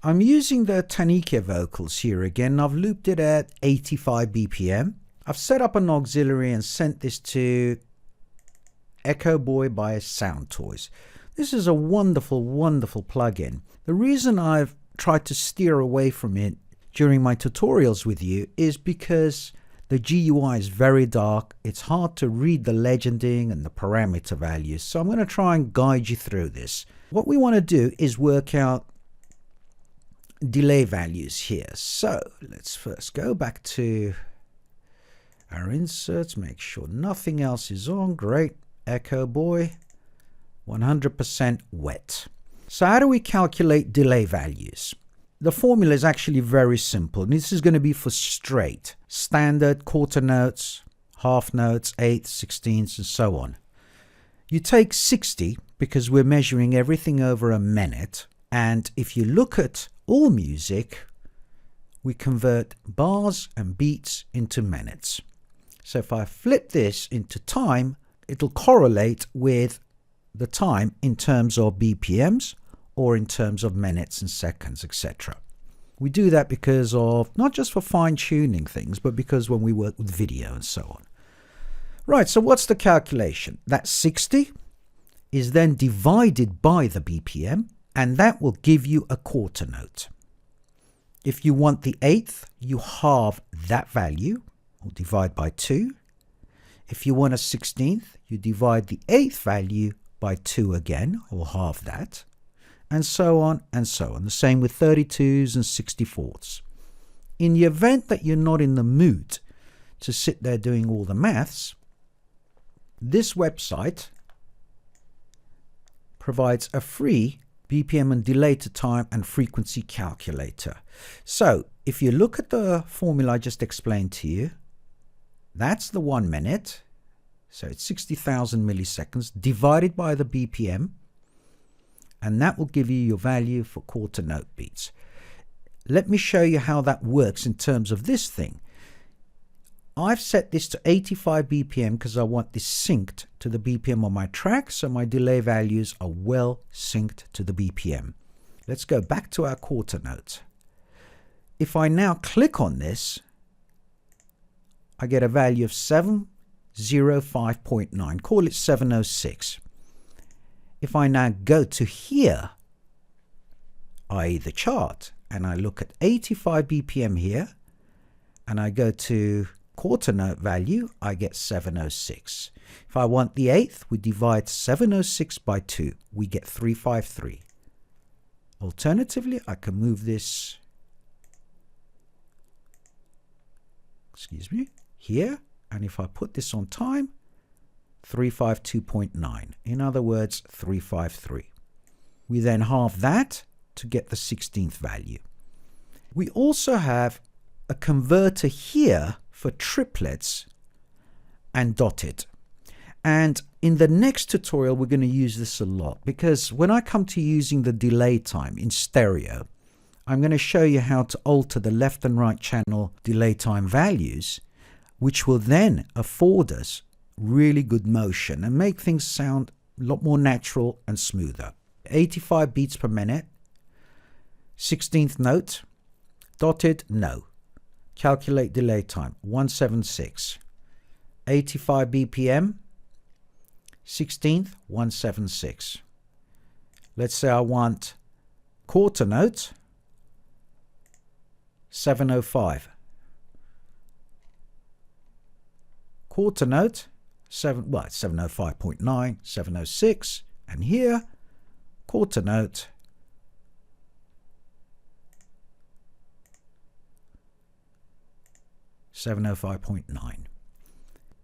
I'm using the Tanike vocals here again. I've looped it at 85 BPM. I've set up an auxiliary and sent this to Echo Boy by Sound Toys. This is a wonderful, wonderful plugin. The reason I've tried to steer away from it during my tutorials with you is because the GUI is very dark. It's hard to read the legending and the parameter values. So I'm going to try and guide you through this. What we want to do is work out delay values here. So let's first go back to our inserts, make sure nothing else is on. Great. Echo Boy, 100% wet. So how do we calculate delay values? The formula is actually very simple. This is going to be for straight, standard, quarter notes, half notes, eighths, sixteenths, and so on. You take 60 because we're measuring everything over a minute. And if you look at all music, we convert bars and beats into minutes. So if I flip this into time, it'll correlate with the time in terms of BPMs or in terms of minutes and seconds, etc. We do that because of, not just for fine-tuning things, but because when we work with video and so on. Right, so what's the calculation? That 60 is then divided by the BPM, and that will give you a quarter note. If you want the eighth, you halve that value, or divide by 2. If you want a 16th, you divide the eighth value by 2 again, or halve that, and so on and so on. The same with 32s and 64ths. In the event that you're not in the mood to sit there doing all the maths, this website provides a free BPM and delay to time and frequency calculator. So if you look at the formula I just explained to you, that's the 1 minute. So it's 60,000 milliseconds divided by the BPM. And that will give you your value for quarter note beats. Let me show you how that works in terms of this thing. I've set this to 85 BPM because I want this synced to the BPM on my track, so my delay values are well synced to the BPM. Let's go back to our quarter note. If I now click on this, I get a value of 705.9. Call it 706. If I now go to here, i.e. the chart, and I look at 85 BPM here, and I go to quarter note value, I get 706. If I want the eighth, we divide 706 by 2. We get 353. Alternatively, I can move this, here, and if I put this on time, 352.9. In other words, 353. We then halve that to get the 16th value. We also have a converter here for triplets and dotted. And in the next tutorial, we're going to use this a lot because when I come to using the delay time in stereo, I'm going to show you how to alter the left and right channel delay time values, which will then afford us really good motion and make things sound a lot more natural and smoother. 85 beats per minute, 16th note, dotted, no. Calculate delay time, 176. 85 BPM, 16th, 176. Let's say I want quarter note, 705. Quarter note, 705.9, 706, and here, quarter note, 705.9.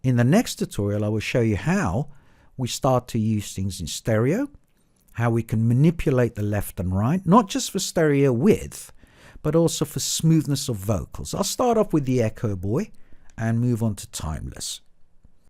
In the next tutorial, I will show you how we start to use things in stereo, how we can manipulate the left and right, not just for stereo width, but also for smoothness of vocals. I'll start off with the Echo Boy and move on to Timeless.